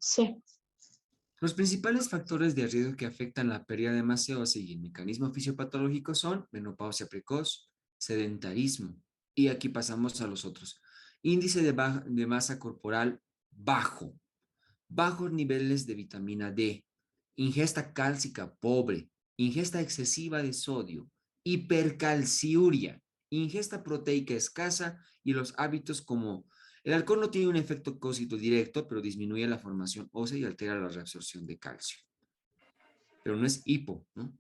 Sí. Los principales factores de riesgo que afectan la pérdida de masa ósea y el mecanismo fisiopatológico son menopausia precoz, sedentarismo, y aquí pasamos a los otros. Índice de masa corporal bajo, bajos niveles de vitamina D, ingesta cálcica pobre, ingesta excesiva de sodio, hipercalciuria, ingesta proteica escasa y los hábitos como el alcohol no tiene un efecto cósito directo, pero disminuye la formación ósea y altera la reabsorción de calcio. Pero no es hipo, ¿no?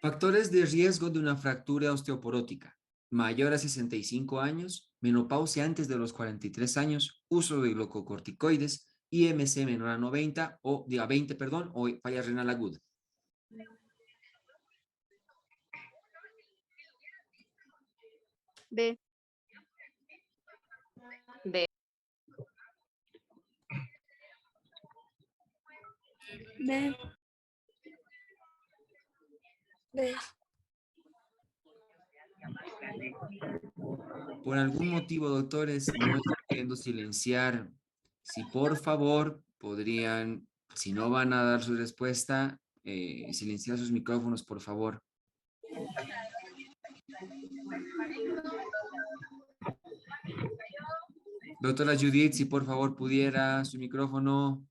Factores de riesgo de una fractura osteoporótica. Mayor a 65 años, menopausia antes de los 43 años, uso de glucocorticoides, IMC menor a 90 o a 20, perdón, o falla renal aguda. B. B. B. B. Por algún motivo, doctores, no estoy queriendo silenciar. Si por favor podrían, si no van a dar su respuesta, silenciar sus micrófonos, por favor. Doctora Judith, si por favor pudiera su micrófono.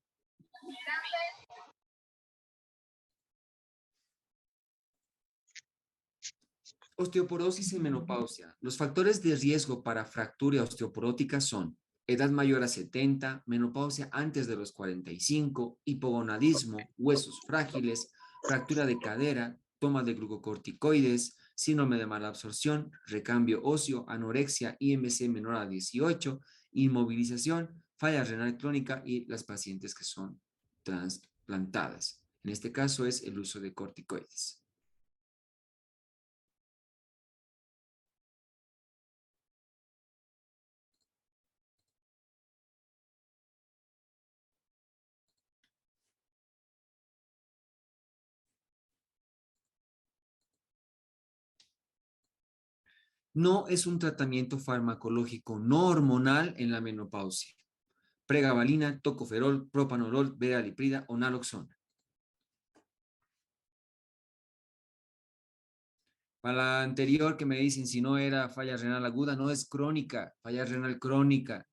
Osteoporosis y menopausia. Los factores de riesgo para fractura osteoporótica son edad mayor a 70, menopausia antes de los 45, hipogonadismo, huesos frágiles, fractura de cadera, toma de glucocorticoides, síndrome de mala absorción, recambio óseo, anorexia, IMC menor a 18, inmovilización, falla renal crónica y las pacientes que son trasplantadas. En este caso es el uso de corticoides. No es un tratamiento farmacológico no hormonal en la menopausia. Pregabalina, tocoferol, propanolol, veraliprida o naloxona. Para la anterior que me dicen si no era falla renal aguda, no es crónica, falla renal crónica.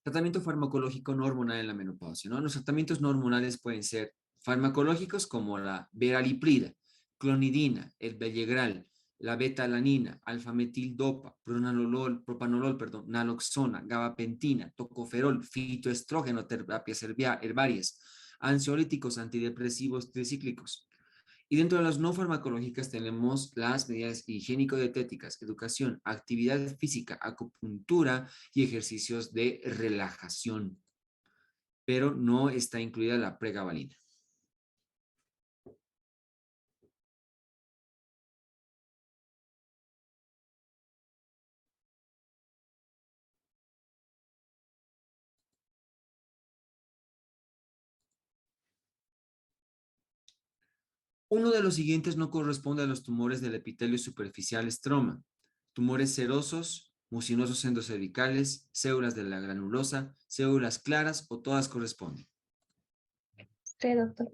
Tratamiento farmacológico no hormonal en la menopausia, ¿no? Los tratamientos no hormonales pueden ser farmacológicos como la veraliprida, clonidina, el Bellegral, la betalanina, alfametildopa, propanolol, perdón, naloxona, gabapentina, tocoferol, fitoestrógeno, terapias herbarias, ansiolíticos, antidepresivos tricíclicos. Y dentro de las no farmacológicas tenemos las medidas higiénico-dietéticas, educación, actividad física, acupuntura y ejercicios de relajación. Pero no está incluida la pregabalina. Uno de los siguientes no corresponde a los tumores del epitelio superficial estroma. Tumores serosos, mucinosos endocervicales, células de la granulosa, células claras o todas corresponden. Sí, doctor.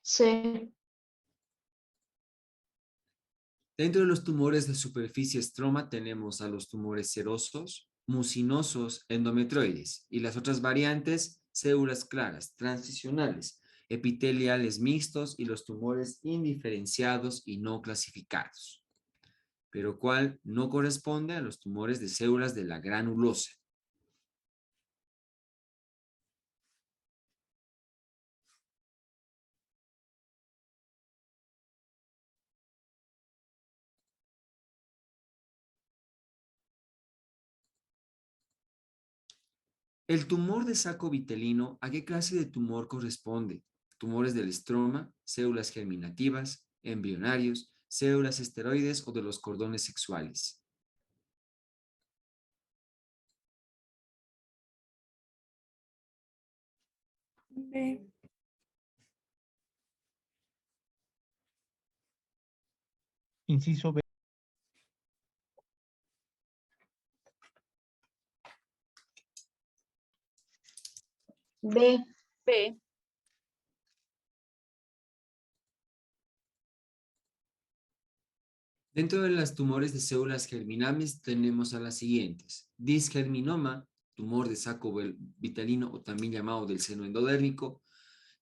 Sí. Dentro de los tumores de superficie estroma tenemos a los tumores serosos, mucinosos endometrioides y las otras variantes, células claras, transicionales, epiteliales mixtos y los tumores indiferenciados y no clasificados, pero cual no corresponde a los tumores de células de la granulosa. El tumor de saco vitelino, ¿a qué clase de tumor corresponde? Tumores del estroma, células germinativas, embrionarios, células esteroides o de los cordones sexuales. B. Inciso B. B. B. Dentro de los tumores de células germinables tenemos a las siguientes. Disgerminoma, tumor de saco vitelino o también llamado del seno endodérmico,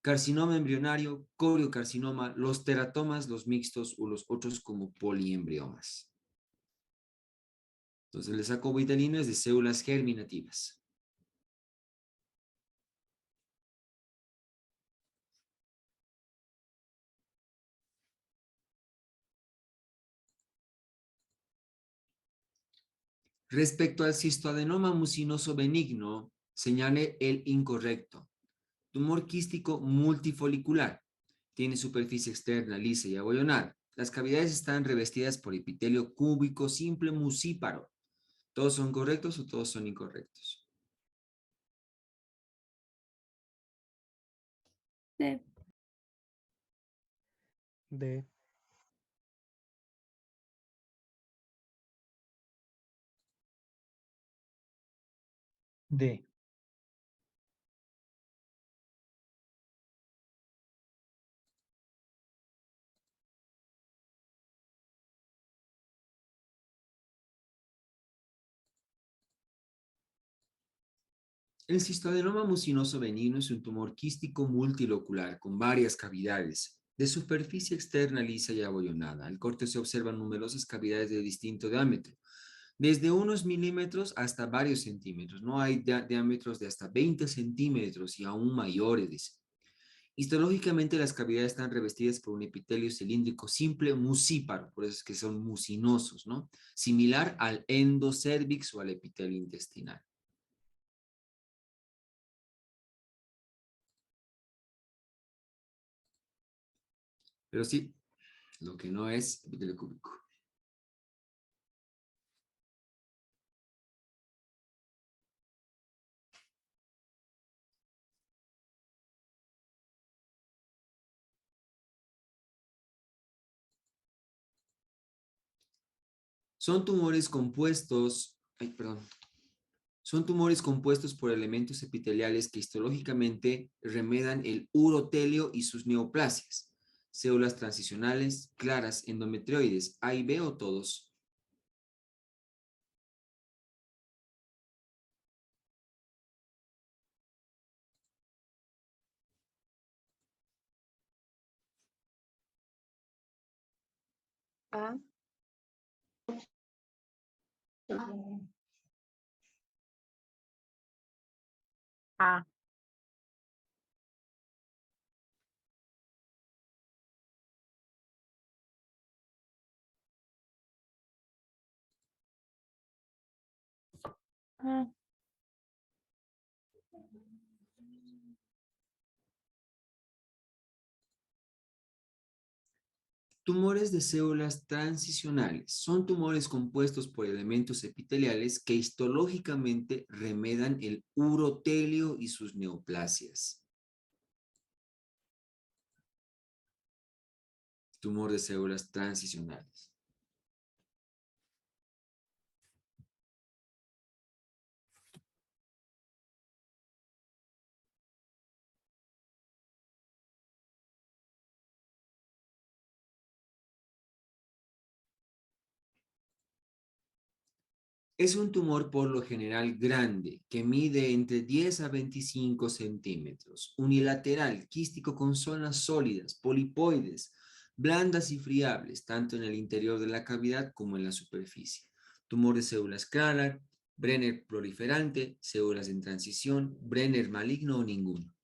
carcinoma embrionario, coriocarcinoma, los teratomas, los mixtos o los otros como poliembriomas. Entonces el saco vitelino es de células germinativas. Respecto al cistoadenoma mucinoso benigno, señale el incorrecto. Tumor quístico multifolicular. Tiene superficie externa lisa y abollonada. Las cavidades están revestidas por epitelio cúbico simple mucíparo. ¿Todos son correctos o todos son incorrectos? D. D. D. El cistoadenoma mucinoso benigno es un tumor quístico multilocular con varias cavidades de superficie externa lisa y abollonada. Al corte se observan numerosas cavidades de distinto diámetro, desde unos milímetros hasta varios centímetros. No hay diámetros de hasta 20 centímetros y aún mayores. Histológicamente las cavidades están revestidas por un epitelio cilíndrico simple mucíparo, por eso es que son mucinosos, ¿no? Similar al endocervix o al epitelio intestinal. Pero sí, lo que no es epitelio cúbico. Son tumores compuestos, son tumores compuestos por elementos epiteliales que histológicamente remedan el urotelio y sus neoplasias. Células transicionales, claras, endometrioides, A y B o todos. A. A. A. Tumores de células transicionales son tumores compuestos por elementos epiteliales que histológicamente remedan el urotelio y sus neoplasias. Tumor de células transicionales. Es un tumor por lo general grande, que mide entre 10 a 25 centímetros, unilateral, quístico con zonas sólidas, polipoides, blandas y friables, tanto en el interior de la cavidad como en la superficie. Tumor de células Kralar, Brenner proliferante, células en transición, Brenner maligno o ninguno.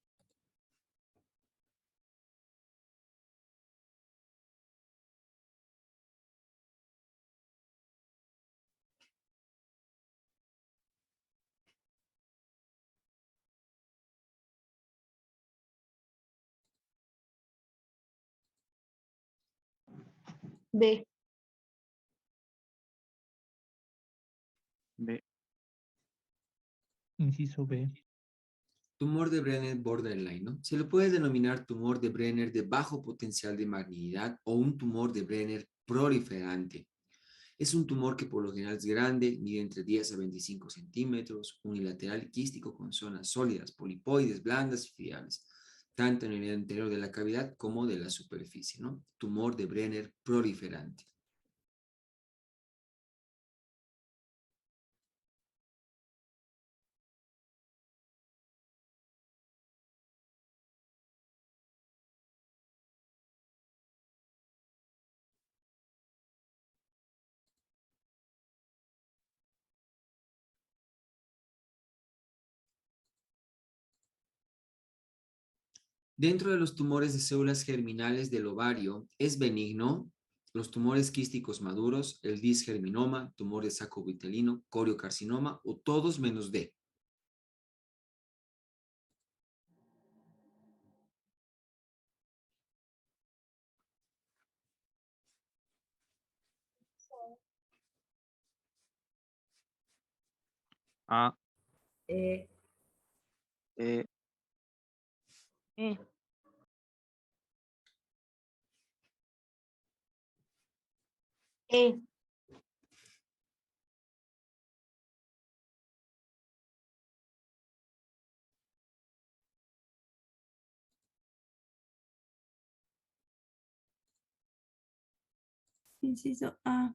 B. B. Inciso B. Tumor de Brenner borderline, ¿no? Se le puede denominar tumor de Brenner de bajo potencial de malignidad o un tumor de Brenner proliferante. Es un tumor que por lo general es grande, mide entre 10 a 25 centímetros, unilateral quístico con zonas sólidas, polipoides, blandas y friables, tanto en el interior de la cavidad como de la superficie, ¿no? Tumor de Brenner proliferante. Dentro de los tumores de células germinales del ovario, es benigno los tumores quísticos maduros, el disgerminoma, tumor de saco vitelino, coriocarcinoma o todos menos D. A. E. E. E. E. Inciso A.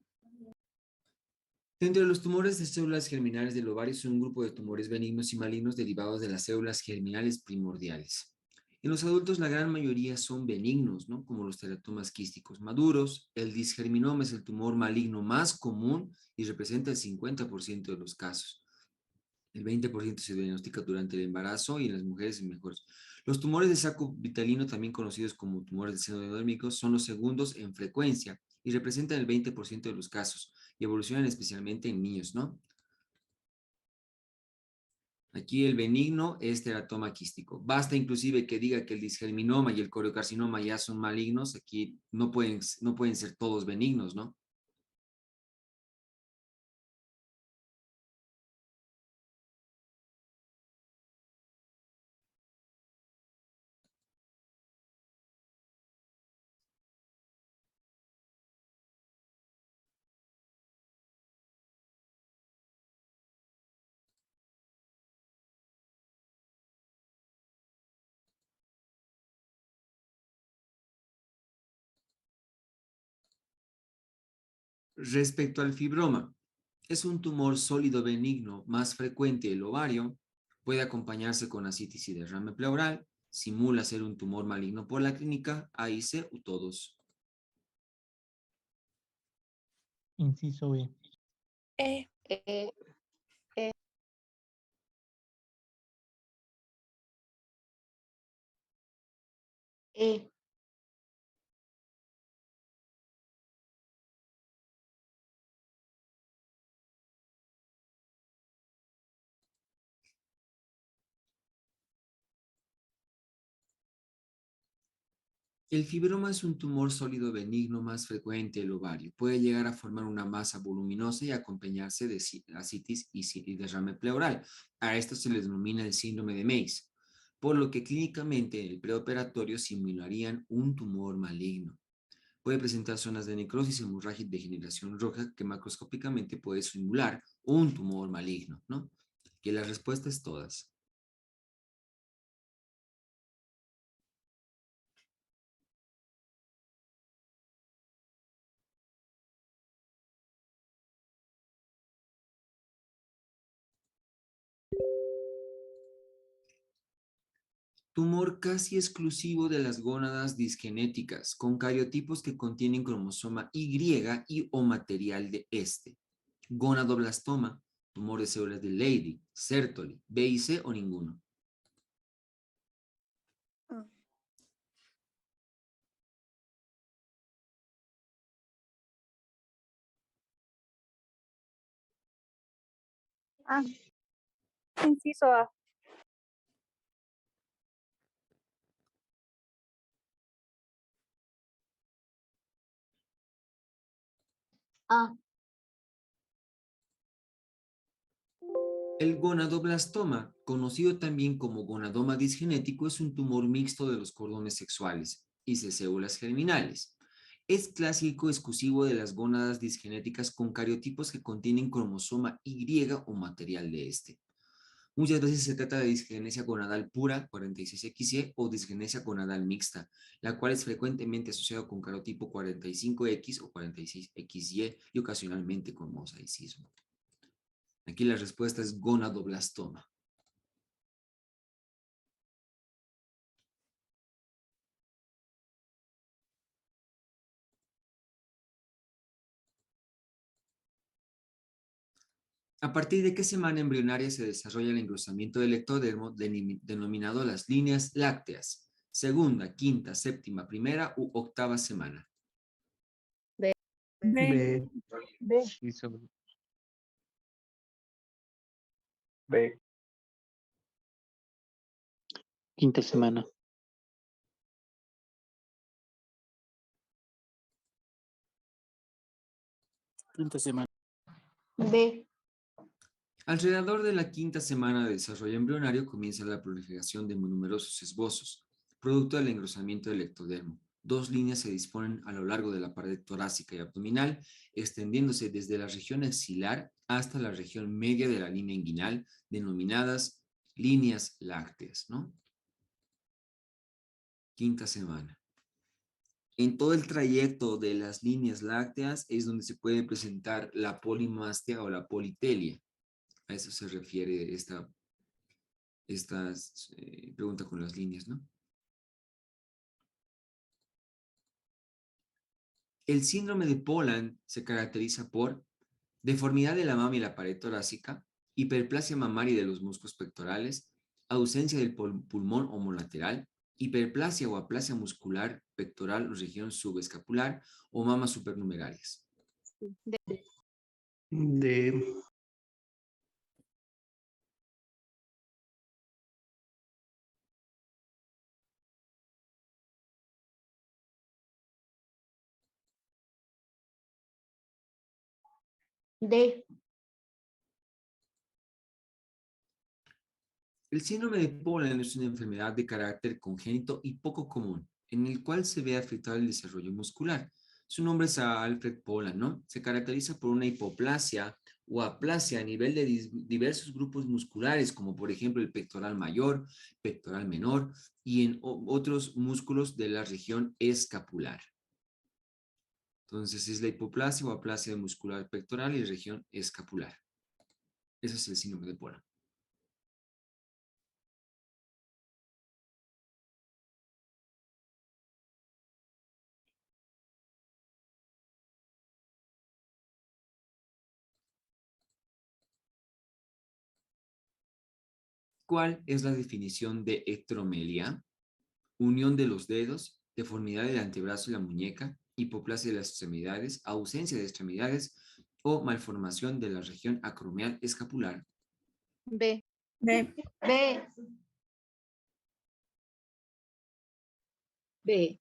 Dentro de los tumores de células germinales del ovario son un grupo de tumores benignos y malignos derivados de las células germinales primordiales. En los adultos la gran mayoría son benignos, ¿no? Como los teratomas quísticos maduros. El disgerminoma es el tumor maligno más común y representa el 50% de los casos. El 20% se diagnostica durante el embarazo y en las mujeres es mejor. Los tumores de saco vitelino, también conocidos como tumores del seno endodérmico, son los segundos en frecuencia y representan el 20% de los casos y evolucionan especialmente en niños, ¿no? Aquí el benigno es teratoma quístico. Basta inclusive que diga que el disgerminoma y el coriocarcinoma ya son malignos. Aquí no pueden ser todos benignos, ¿no? Respecto al fibroma, es un tumor sólido benigno más frecuente del ovario, puede acompañarse con ascitis y derrame pleural, simula ser un tumor maligno por la clínica, AIC u todos. Inciso B. E. E. E. El fibroma es un tumor sólido benigno más frecuente del ovario. Puede llegar a formar una masa voluminosa y acompañarse de ascitis y derrame pleural. A esto se le denomina el síndrome de Mace, por lo que clínicamente en el preoperatorio simularían un tumor maligno. Puede presentar zonas de necrosis, hemorragia y degeneración roja que macroscópicamente puede simular un tumor maligno, ¿no? Que la respuesta es todas. Tumor casi exclusivo de las gónadas disgenéticas, con cariotipos que contienen cromosoma Y y o material de este. Gonadoblastoma, tumor de células de Leydig, Sertoli, B y C o ninguno. A. Inciso A. A. El gonadoblastoma, conocido también como gonadoma disgenético, es un tumor mixto de los cordones sexuales y de células germinales. Es clásico exclusivo de las gónadas disgenéticas con cariotipos que contienen cromosoma Y o material de este. Muchas veces se trata de disgenesia gonadal pura, 46XY, o disgenesia gonadal mixta, la cual es frecuentemente asociada con cariotip 45X o 46XY y ocasionalmente con mosaicismo. Aquí la respuesta es gonadoblastoma. ¿A partir de qué semana embrionaria se desarrolla el engrosamiento del ectodermo denominado las líneas lácteas? Segunda, quinta, séptima, primera u octava semana. B. B. B. Inciso B. B. Quinta semana. Quinta semana. B. Alrededor de la quinta semana de desarrollo embrionario comienza la proliferación de numerosos esbozos, producto del engrosamiento del ectodermo. Dos líneas se disponen a lo largo de la pared torácica y abdominal, extendiéndose desde la región axilar hasta la región media de la línea inguinal, denominadas líneas lácteas, ¿no? Quinta semana. En todo el trayecto de las líneas lácteas es donde se puede presentar la polimastia o la politelia. A eso se refiere esta pregunta con las líneas, ¿no? El síndrome de Poland se caracteriza por deformidad de la mama y la pared torácica, hiperplasia mamaria de los músculos pectorales, ausencia del pulmón homolateral, hiperplasia o aplasia muscular pectoral o región subescapular o mamas supernumerarias. D. D. El síndrome de Poland es una enfermedad de carácter congénito y poco común, en el cual se ve afectado el desarrollo muscular. Su nombre es Alfred Poland, ¿no? Se caracteriza por una hipoplasia o aplasia a nivel de diversos grupos musculares, como por ejemplo el pectoral mayor, pectoral menor y en otros músculos de la región escapular. Entonces es la hipoplasia o aplasia muscular pectoral y región escapular. Ese es el síndrome de Poland. ¿Cuál es la definición de ectromelia? Unión de los dedos, deformidad del antebrazo y la muñeca, hipoplasia de las extremidades, ausencia de extremidades o malformación de la región acromial escapular. B. B. B. B.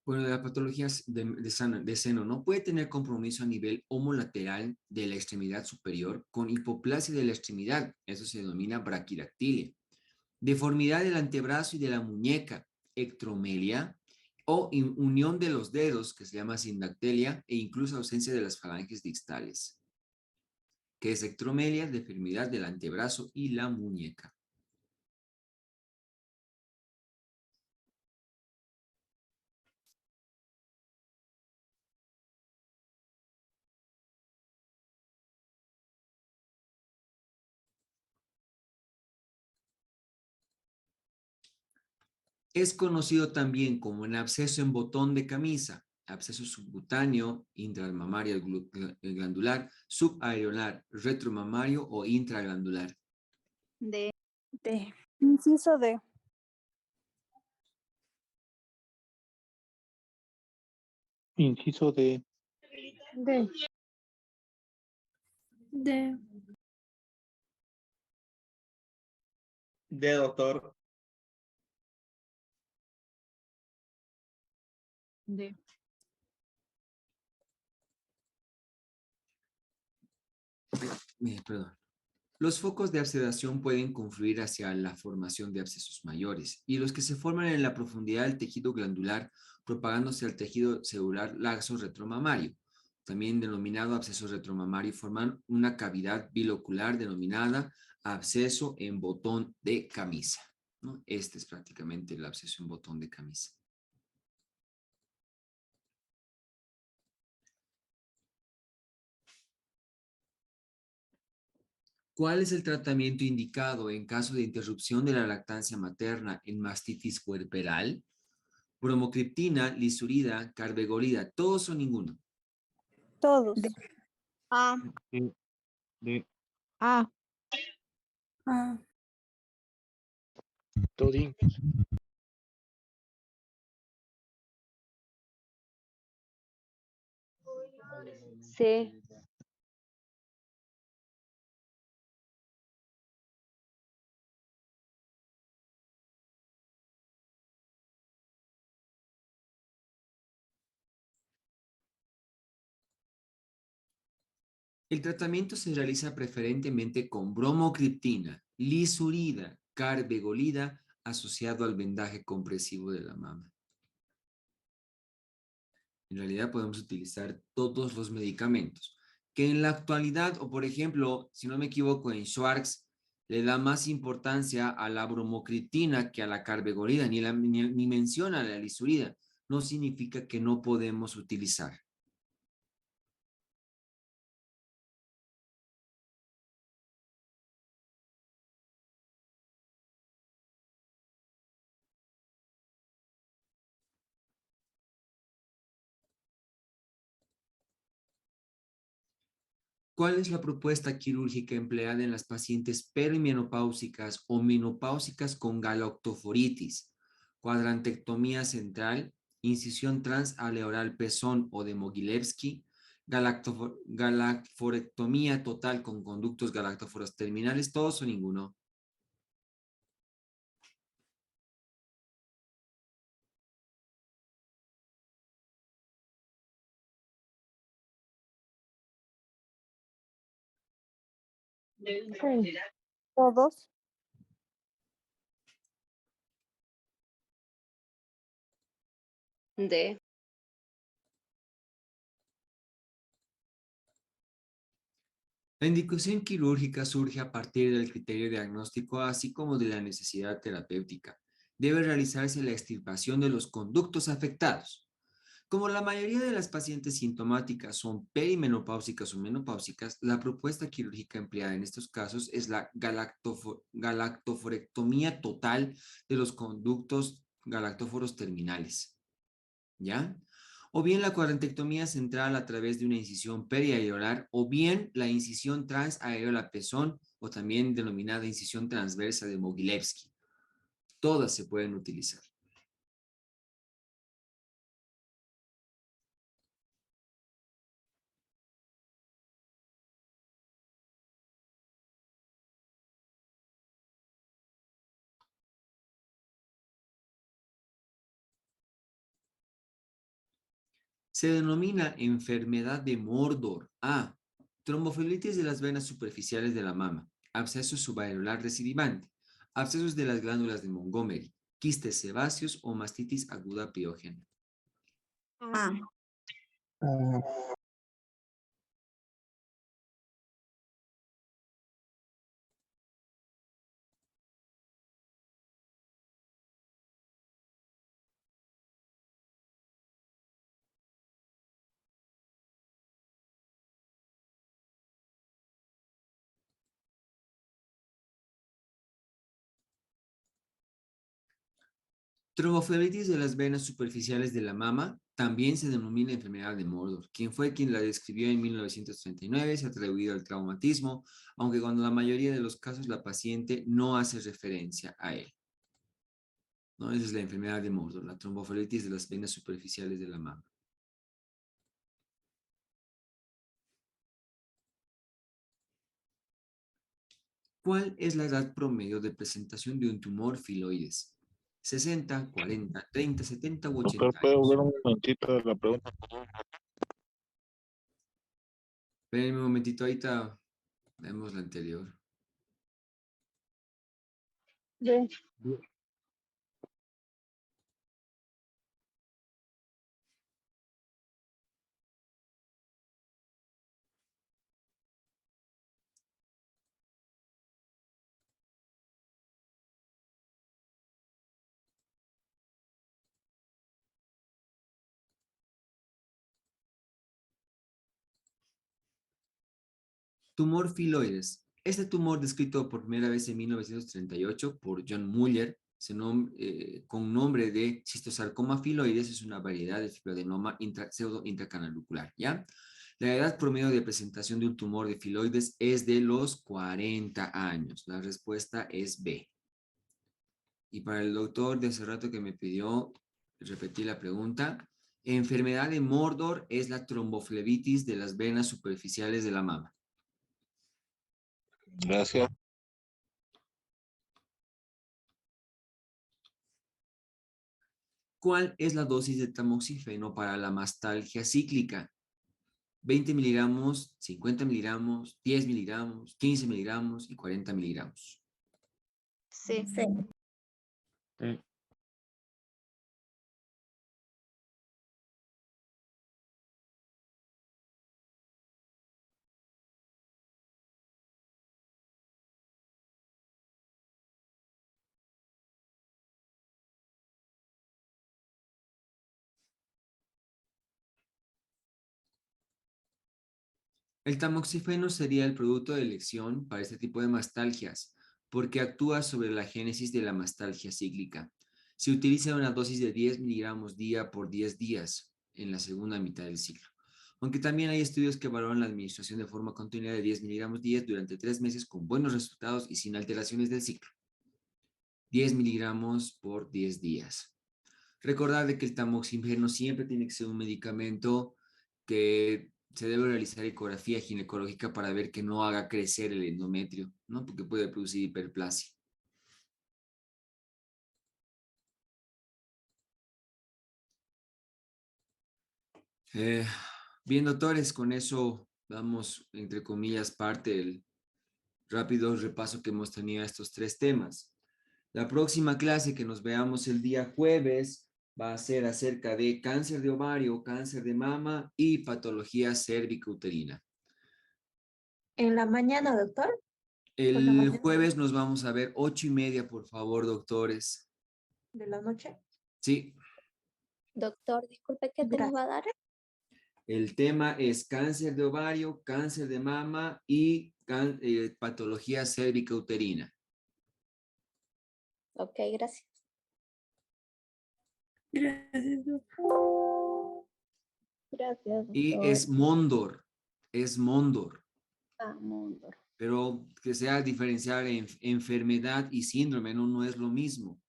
Bueno, de las patologías de seno, ¿no? Puede tener compromiso a nivel homolateral de la extremidad superior con hipoplasia de la extremidad, eso se denomina braquidactilia. Deformidad del antebrazo y de la muñeca, ectromelia, o unión de los dedos, que se llama sindactelia, e incluso ausencia de las falanges distales. que es ectromelia, deformidad del antebrazo y la muñeca. Es conocido también como un absceso en botón de camisa, absceso subcutáneo, intramamario glandular, subareolar, retromamario o intraglandular. D. D. Inciso D. Inciso D. D. D. D, doctor. D. Perdón. Los focos de abscedación pueden confluir hacia la formación de abscesos mayores y los que se forman en la profundidad del tejido glandular propagándose al tejido celular laxo retromamario, también denominado absceso retromamario, forman una cavidad bilocular denominada absceso en botón de camisa, ¿no? Este es prácticamente el absceso en botón de camisa. ¿Cuál es el tratamiento indicado en caso de interrupción de la lactancia materna en mastitis puerperal? Bromocriptina, lisurida, carbegolida, todos o ninguno. Todos. A. D. A. A. Todín. C. El tratamiento se realiza preferentemente con bromocriptina, lisurida, carbegolida asociado al vendaje compresivo de la mama. En realidad podemos utilizar todos los medicamentos, que en la actualidad, o por ejemplo, si no me equivoco, en Schwartz, le da más importancia a la bromocriptina que a la carbegolida, ni menciona la lisurida. No significa que no podemos utilizar. ¿Cuál es la propuesta quirúrgica empleada en las pacientes perimenopáusicas o menopáusicas con galactoforitis? Cuadrantectomía central, incisión transaleoral pezón o de Mogilevsky, galactoforectomía total con conductos galactóforos terminales, todos o ninguno. Sí. Todos. D. La indicación quirúrgica surge a partir del criterio diagnóstico, así como de la necesidad terapéutica. Debe realizarse la extirpación de los conductos afectados. Como la mayoría de las pacientes sintomáticas son perimenopáusicas o menopáusicas, la propuesta quirúrgica empleada en estos casos es la galactoforectomía total de los conductos galactóforos terminales. ¿Ya? O bien la cuadrantectomía central a través de una incisión periareolar, o bien la incisión transareolar pezón, o también denominada incisión transversa de Mogilevsky. Todas se pueden utilizar. Se denomina enfermedad de Mordor. A. Tromboflebitis de las venas superficiales de la mama, absceso subareolar recidivante, abscesos de las glándulas de Montgomery, quistes sebáceos o mastitis aguda piógena. A. A. Tromboflebitis de las venas superficiales de la mama también se denomina enfermedad de Mordor. Quien fue quien la describió en 1939 se ha atribuido al traumatismo, aunque cuando la mayoría de los casos la paciente no hace referencia a él. ¿No? Esa es la enfermedad de Mordor, la tromboflebitis de las venas superficiales de la mama. ¿Cuál es la edad promedio de presentación de un tumor filoides? 60, 40, 30, 70 u Doctor, 80 ¿puede años. volver un momentito de la pregunta? Espérenme un momentito, ahorita vemos la anterior. B. Tumor filoides. Este tumor, descrito por primera vez en 1938 por John Muller, con nombre de cistosarcoma filoides, es una variedad de fibroadenoma pseudo-intracanalucular, ¿ya? La edad promedio de presentación de un tumor de filoides es de los 40 años. La respuesta es B. Y para el doctor de hace rato que me pidió repetir la pregunta, enfermedad de Mordor es la tromboflebitis de las venas superficiales de la mama. Gracias. ¿Cuál es la dosis de tamoxifeno para la mastalgia cíclica? 20 miligramos, 50 miligramos, 10 miligramos, 15 miligramos y 40 miligramos. Sí. Sí. El tamoxifeno sería el producto de elección para este tipo de mastalgias, porque actúa sobre la génesis de la mastalgia cíclica. Se utiliza una dosis de 10 miligramos día por 10 días en la segunda mitad del ciclo. Aunque también hay estudios que valoran la administración de forma continua de 10 miligramos día durante 3 meses con buenos resultados y sin alteraciones del ciclo. 10 miligramos por 10 días. Recordar de que el tamoxifeno siempre tiene que ser un medicamento que se debe realizar ecografía ginecológica para ver que no haga crecer el endometrio, ¿no? Porque puede producir hiperplasia. Bien, doctores, con eso damos, entre comillas, parte del rápido repaso que hemos tenido a estos 3 temas. La próxima clase que nos veamos el día jueves va a ser acerca de cáncer de ovario, cáncer de mama y patología cérvico-uterina. En la mañana, doctor. Por la El mañana. jueves nos vamos a ver 8:30, por favor, doctores. De la noche. Sí, Doctor, disculpe, ¿qué tema va a dar? el tema es cáncer de ovario, cáncer de mama y patología cérvico-uterina. Ok, gracias. Gracias. Gracias, Y doctor. es Mondor, Mundo. pero que sea diferenciar en enfermedad y síndrome, no es lo mismo.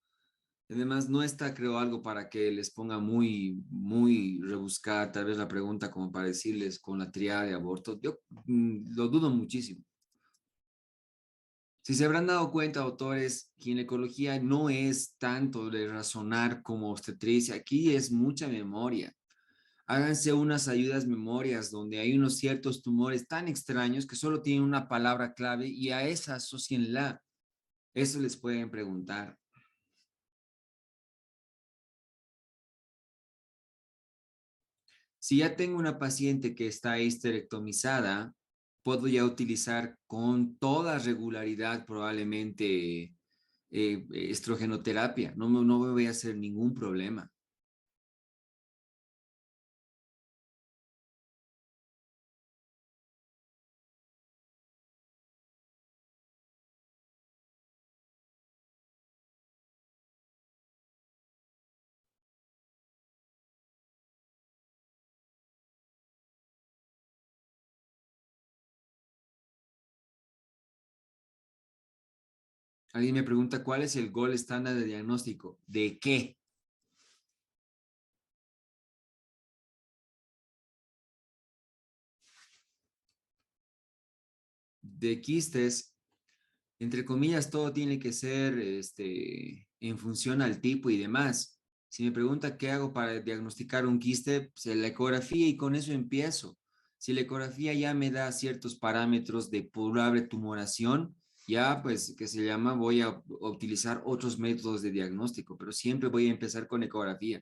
Además, no está, creo, algo para que les ponga muy rebuscada tal vez la pregunta como para decirles con la triada de aborto. Yo lo dudo muchísimo. Si se habrán dado cuenta, autores, ginecología no es tanto de razonar como obstetricia. Aquí es mucha memoria. Háganse unas ayudas memorias donde hay unos ciertos tumores tan extraños que solo tienen una palabra clave y a esa asocienla. Eso les pueden preguntar. Si ya tengo una paciente que está histerectomizada, puedo ya utilizar con toda regularidad probablemente estrogenoterapia. No me voy a hacer ningún problema. Alguien me pregunta cuál es el gol estándar de diagnóstico. ¿De qué? De quistes, entre comillas, todo tiene que ser en función al tipo y demás. Si me pregunta qué hago para diagnosticar un quiste, pues la ecografía y con eso empiezo. Si la ecografía ya me da ciertos parámetros de probable tumoración, ya pues que se llama, voy a utilizar otros métodos de diagnóstico, pero siempre voy a empezar con ecografía.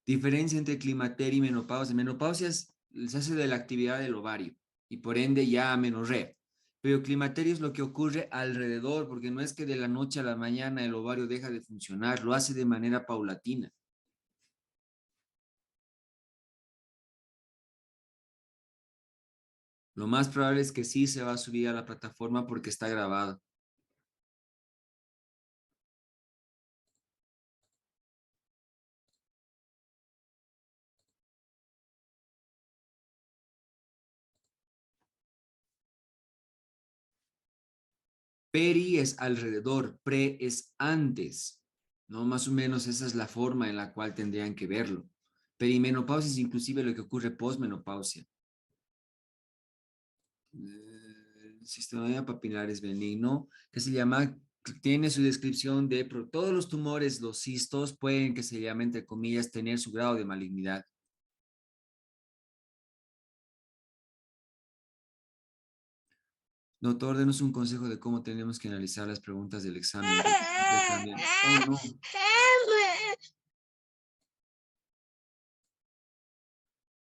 Diferencia entre climaterio y menopausia. Menopausia se hace de la actividad del ovario y por ende ya amenorrea. Pero climaterio es lo que ocurre alrededor, porque no es que de la noche a la mañana el ovario deja de funcionar, lo hace de manera paulatina. Lo más probable es que sí se va a subir a la plataforma porque está grabado. Peri es alrededor, pre es antes, ¿no? Más o menos esa es la forma en la cual tendrían que verlo. Perimenopausia es inclusive lo que ocurre posmenopausia. Sistema papilar es benigno, que se llama, tiene su descripción de todos los tumores, los cistos, pueden que se llame, entre comillas, tener su grado de malignidad. Doctor, denos un consejo de cómo tenemos que analizar las preguntas del examen. Oh,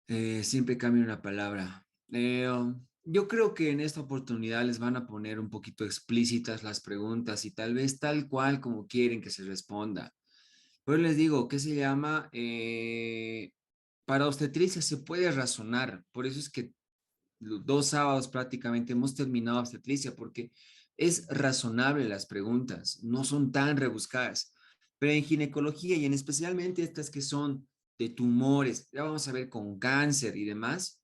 no. Siempre cambia una palabra. Yo creo que en esta oportunidad les van a poner un poquito explícitas las preguntas y tal vez tal cual como quieren que se responda. Pero les digo, ¿qué se llama? Para obstetricia se puede razonar. Por eso es que los 2 sábados prácticamente hemos terminado obstetricia porque es razonable las preguntas, no son tan rebuscadas. Pero en ginecología y en especialmente estas que son de tumores, ya vamos a ver con cáncer y demás,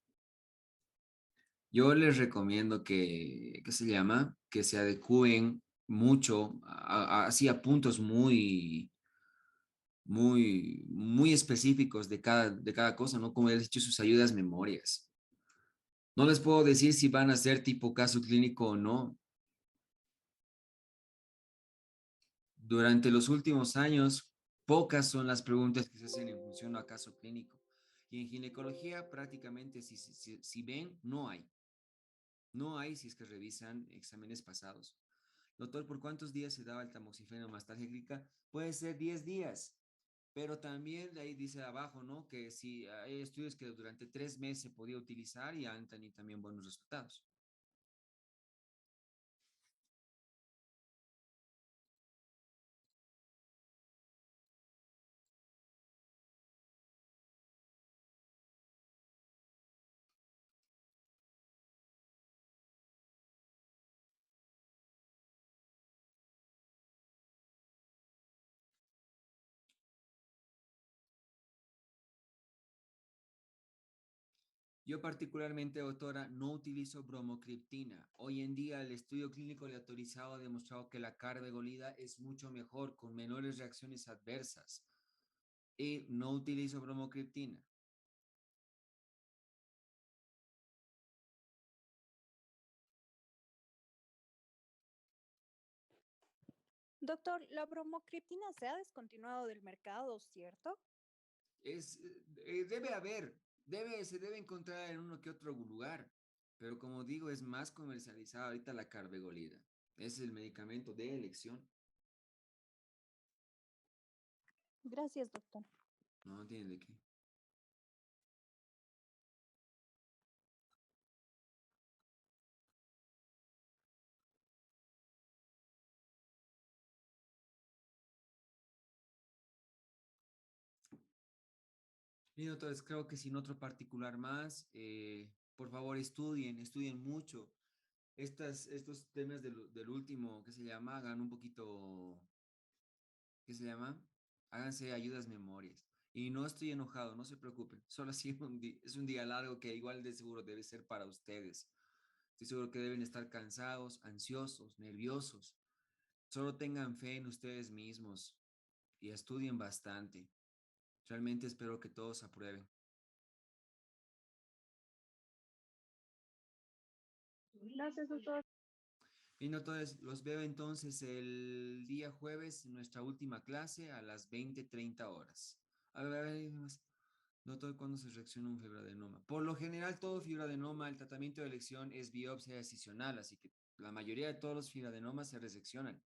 yo les recomiendo que, ¿qué se llama? Que se adecúen mucho, así a puntos muy específicos de cada cosa, ¿no? Como he dicho, sus ayudas memorias. No les puedo decir si van a ser tipo caso clínico o no. Durante los últimos años, pocas son las preguntas que se hacen en función a caso clínico. Y en ginecología, prácticamente, si ven, no hay. No hay si es que revisan exámenes pasados. Doctor, ¿por cuántos días se daba el tamoxifeno más tarjeta? Puede ser 10 días, pero también de ahí dice abajo, ¿no? Que si hay estudios que durante 3 meses se podía utilizar y han tenido también buenos resultados. Yo particularmente, doctora, no utilizo bromocriptina. Hoy en día el estudio clínico aleatorizado ha demostrado que la carbegolida es mucho mejor, con menores reacciones adversas. Y no utilizo bromocriptina. Doctor, la bromocriptina se ha descontinuado del mercado, ¿cierto? Se debe encontrar en uno que otro lugar, pero como digo, es más comercializada ahorita la carbegolida. Es el medicamento de elección. Gracias, doctor. No tiene de qué. Bien, doctores, creo que sin otro particular más, por favor estudien mucho. Estos temas del último, ¿qué se llama? Hagan un poquito, ¿qué se llama? Háganse ayudas memorias. Y no estoy enojado, no se preocupen. Solo así es un día largo que igual de seguro debe ser para ustedes. Estoy seguro que deben estar cansados, ansiosos, nerviosos. Solo tengan fe en ustedes mismos y estudien bastante. Realmente espero que todos aprueben. Gracias, doctor. Bien, doctores, los veo entonces el día jueves en nuestra última clase a las 20:30 horas. A ver, doctor, ¿cuándo se reacciona un fibroadenoma? Por lo general, todo fibroadenoma, el tratamiento de elección es biopsia excisional, así que la mayoría de todos los fibroadenomas se reseccionan.